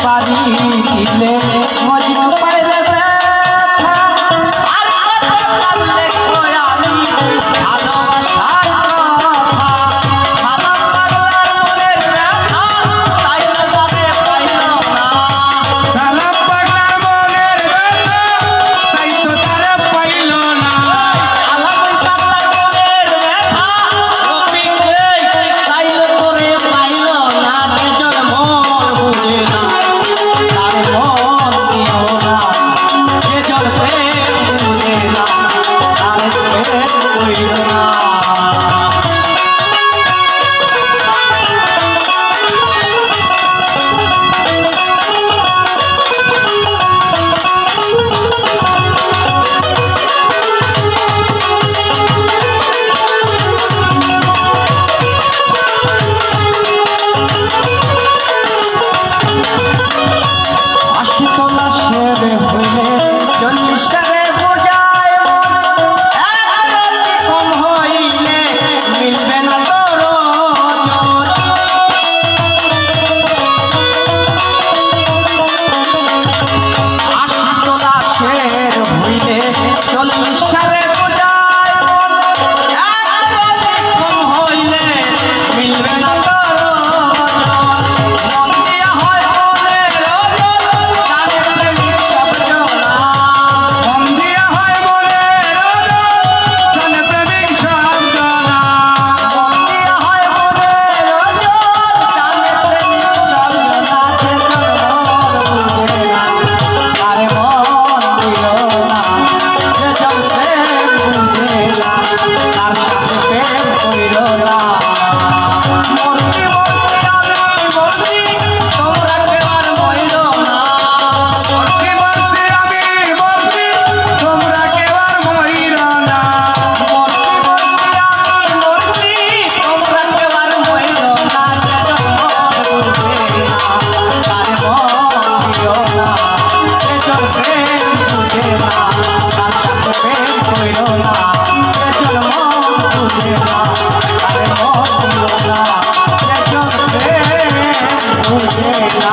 পারি দিলে মজনু পাইলে ব্যথা আর কত পারলে আমি ভালোবাসার কথা সালাম পাগলার মনের ব্যথা তাইলে যাবে পাইল না সালাম পাগলার মনের ব্যথা তাই তো তারা পাইল না আলামিন পাগলার মনের ব্যথা রফিক চাইল করে পাইল না নিজের মন বুঝে না তার মন দিও না নিজের প্রেম বুঝে না তার প্রেম কইল না আশিতলা সেরে হইলে 40 টারে বোঝায় একরাতি কম হইলে মিলবে না তোর ওজন আশিতলা সের হইলে 40 টারে বোঝায় একরাতি কম হইলে মিলবে না তোর ওজন মন দিয়া হয় মনের ওজন জানে প্রেমিক সব জনা মন দিয়া হয় মনের ওজন জানে প্রেমিক সব জনা মন দিয়া হয় মনের ওজন জানে প্রেমিক সব জনা যে জন মন দিল না তারে মন দিল না তার সাথে প্রেম কইল না মরছি মরছি আমি মরছি তোমরা কেউ আর মইল না মরছি মরছি আমি মরছি তোমরা কেউ আর মরিল না মরছি মরছি আমি মরছি তোমরা কেউ আর মইল না যে জন মন বুঝে না তার মন দিও না যে জন প্রেম বুঝে না তার সাথে প্রেম কইল না যে জন মন বুঝে না তার মন দিও না যে জন প্রেম বুঝে না